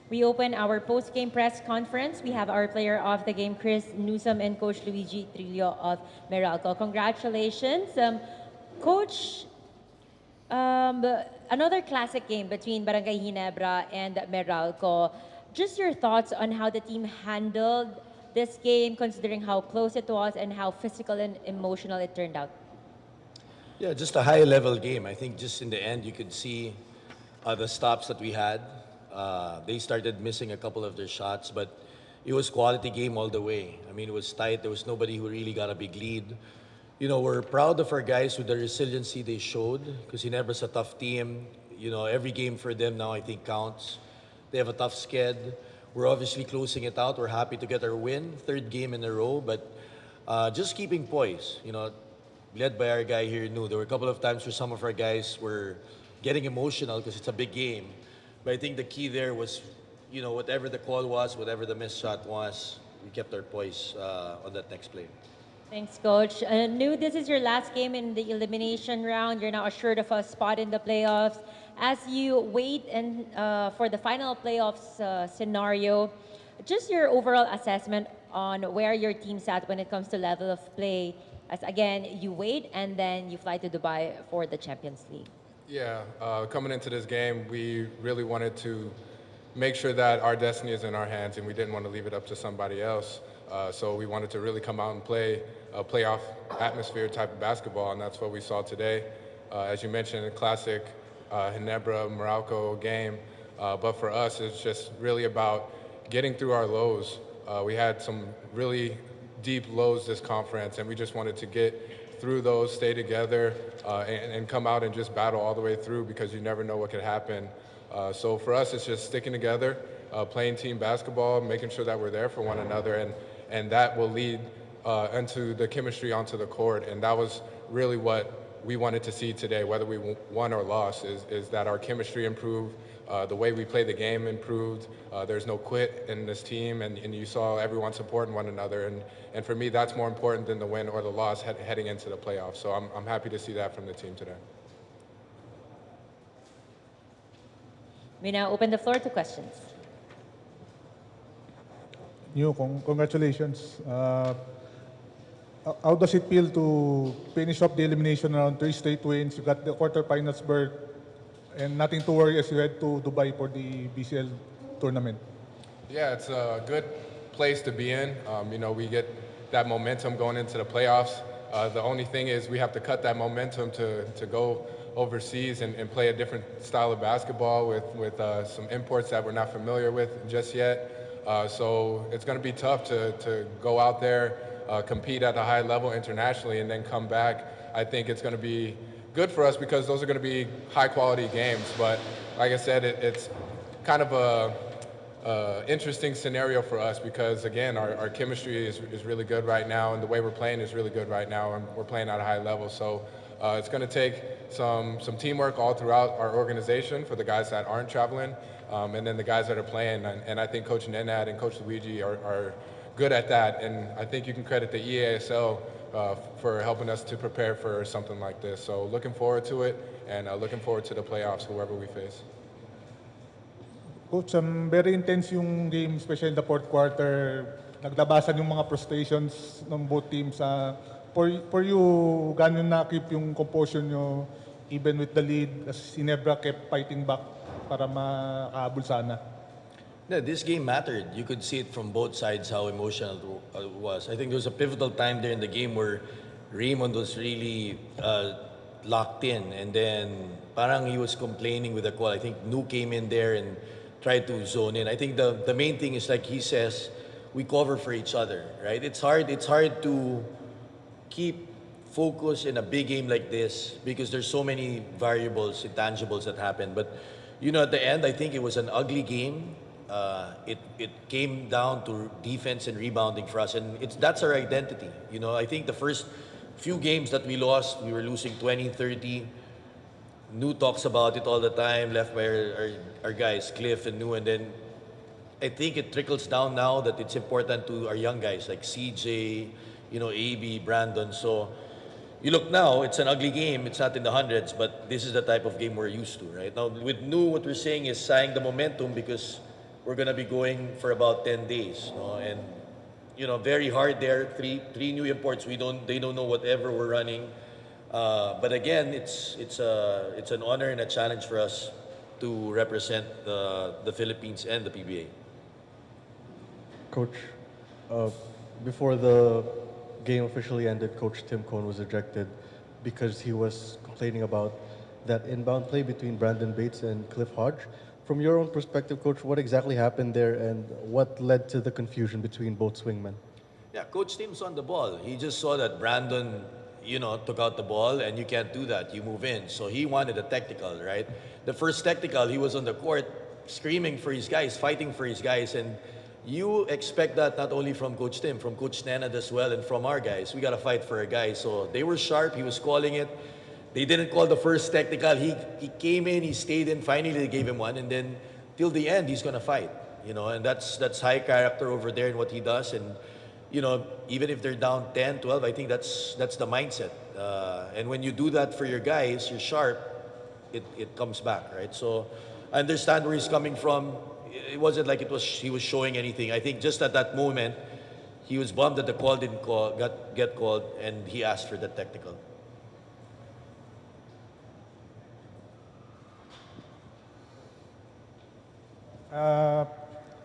We open our post-game press conference. We have our player of the game, Chris Newsome, and Coach Luigi Trillo of Meralco. Congratulations. Coach, another classic game between Barangay Ginebra and Meralco. Just your thoughts on how the team handled this game, considering how close it was and how physical and emotional it turned out. Yeah, just a high level game. I think just in the end, you could see the stops that we had. They started missing a couple of their shots, but it was quality game all the way. I mean, it was tight. There was nobody who really got a big lead. You know, we're proud of our guys with the resiliency they showed because Ginebra's a tough team. You know, every game for them now I think counts. They have a tough sked. We're obviously closing it out. We're happy to get our win, third game in a row, but just keeping poise. You know, led by our guy here, Nu. There were a couple of times where some of our guys were getting emotional because it's a big game. But I think the key there was, you know, whatever the call was, whatever the missed shot was, we kept our poise on that next play. Thanks, Coach. New, this is your last game in the elimination round. You're now assured of a spot in the playoffs. As you wait and for the final playoffs scenario, just your overall assessment on where your team's at when it comes to level of play. As again, you wait and then you fly to Dubai for the Champions League. Yeah, coming into this game, we really wanted to make sure that our destiny is in our hands, and we didn't want to leave it up to somebody else. So we wanted to really come out and play a playoff atmosphere type of basketball, and that's what we saw today. As you mentioned, a classic Ginebra Meralco game. But for us, it's just really about getting through our lows. We had some really deep lows this conference, and we just wanted to get through those, stay together, and come out and just battle all the way through because you never know what could happen. So for us, it's just sticking together, playing team basketball, making sure that we're there for one another, and that will lead into the chemistry onto the court. And that was really what we wanted to see today, whether we won or lost, is that our chemistry improved, the way we play the game improved. There's no quit in this team, and you saw everyone supporting one another. And for me, that's more important than the win or the loss heading into the playoffs. So I'm happy to see that from the team today. We now open the floor to questions. Congratulations. How does it feel to finish off the elimination round, 3 straight wins? You got the quarterfinals berth, and nothing to worry as you head to Dubai for the BCL tournament. Yeah, it's a good place to be in. You know, we get that momentum going into the playoffs. The only thing is we have to cut that momentum to go overseas and play a different style of basketball with some imports that we're not familiar with just yet. So it's going to be tough to go out there, compete at a high level internationally, and then come back. I think it's going to be good for us because those are going to be high quality games. But like I said, it's kind of a interesting scenario for us because again, our chemistry is really good right now, and the way we're playing is really good right now, and we're playing at a high level. So it's going to take some teamwork all throughout our organization for the guys that aren't traveling, and then the guys that are playing. And I think Coach Nenad and Coach Luigi are good at that. And I think you can credit the EASL for helping us to prepare for something like this. So looking forward to it, and looking forward to the playoffs, whoever we face. Coach, very intense yung game, especially in the fourth quarter. Naglabasan yung mga frustrations ng both teams. For you, gano'n na-keep yung composure nyo even with the lead as Ginebra kept fighting back para makahabol sana? Yeah, this game mattered. You could see it from both sides how emotional it was. I think there was a pivotal time there in the game where Raymond was really locked in, and then parang he was complaining with the call. I think Nu came in there and tried to zone in. I think the main thing is, like he says, we cover for each other, right? It's hard to keep focus in a big game like this because there's so many variables, intangibles that happen. But you know, at the end, I think it was an ugly game. It came down to defense and rebounding for us, and that's our identity. You know, I think the first few games that we lost, we were losing 20, 30. Nu talks about it all the time, left by our guys, Cliff and Nu, and then I think it trickles down now that it's important to our young guys like CJ, you know, AB, Brandon. So you look now, it's an ugly game. It's not in the hundreds, but this is the type of game we're used to, right? Now with Nu, what we're saying is saying the momentum because we're gonna be going for about 10 days, no? And very hard there. Three new imports. They don't know whatever we're running. But again, it's an honor and a challenge for us to represent the Philippines and the PBA. Coach, uh, before the game officially ended, Coach Tim Cohn was ejected because he was complaining about that inbound play between Brandon Bates and Cliff Hodge. From your own perspective, Coach, what exactly happened there and what led to the confusion between both swingmen? Yeah, Coach Tim's on the ball. He just saw that Brandon, took out the ball, and you can't do that. You move in. So he wanted a technical, right? The first technical, he was on the court screaming for his guys, fighting for his guys, and you expect that not only from Coach Tim, from Coach Nenad as well, and from our guys. We got to fight for our guys. So they were sharp. He was calling it. They didn't call the first technical. He came in, he stayed in. Finally, they gave him one, and then till the end, he's gonna fight. And that's high character over there in what he does. And even if they're down 10, 12, I think that's the mindset. And when you do that for your guys, you're sharp. It comes back, right? So I understand where he's coming from. It wasn't like he was showing anything. I think just at that moment, he was bummed that the call didn't get called, and he asked for the technical.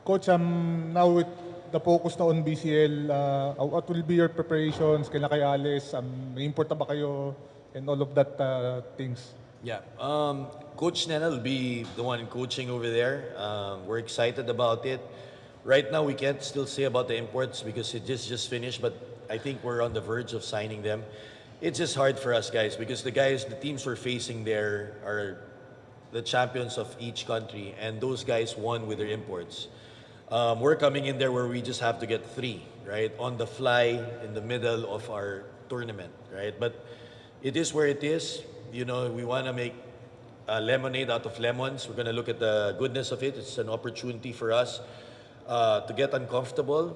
Coach, now with the focus na on BCL, what will be your preparations? Kailan kayo alis? May import na ba kayo? And all of that things. Yeah, Coach Nena will be the one coaching over there. We're excited about it. Right now, we can't still say about the imports because it just finished, but I think we're on the verge of signing them. It's just hard for us guys because the teams we're facing there are the champions of each country, and those guys won with their imports. We're coming in there where we just have to get 3, right, on the fly in the middle of our tournament, right? But it is where it is. We want to make lemonade out of lemons. We're going to look at the goodness of it. It's an opportunity for us to get uncomfortable.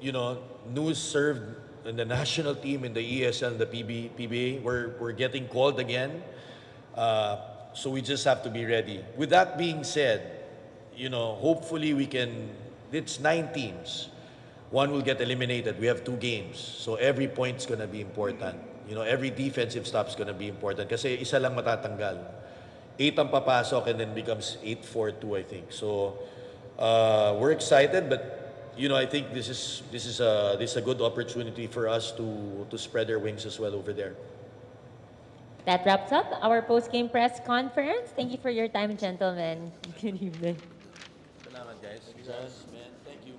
News served in the national team, in the ESL, and the PBA. We're getting called again. So we just have to be ready. With that being said, hopefully we can, it's 9 teams. One will get eliminated. We have 2 games. So every point's gonna be important. Every defensive stop's gonna be important. Kasi isa lang matatanggal. 8 ang papasok and then becomes 8-4-2, I think. So we're excited, but I think this is a good opportunity for us to spread our wings as well over there. That wraps up our post-game press conference. Thank you for your time, gentlemen. Good evening. Salamat, guys. Man, thank you.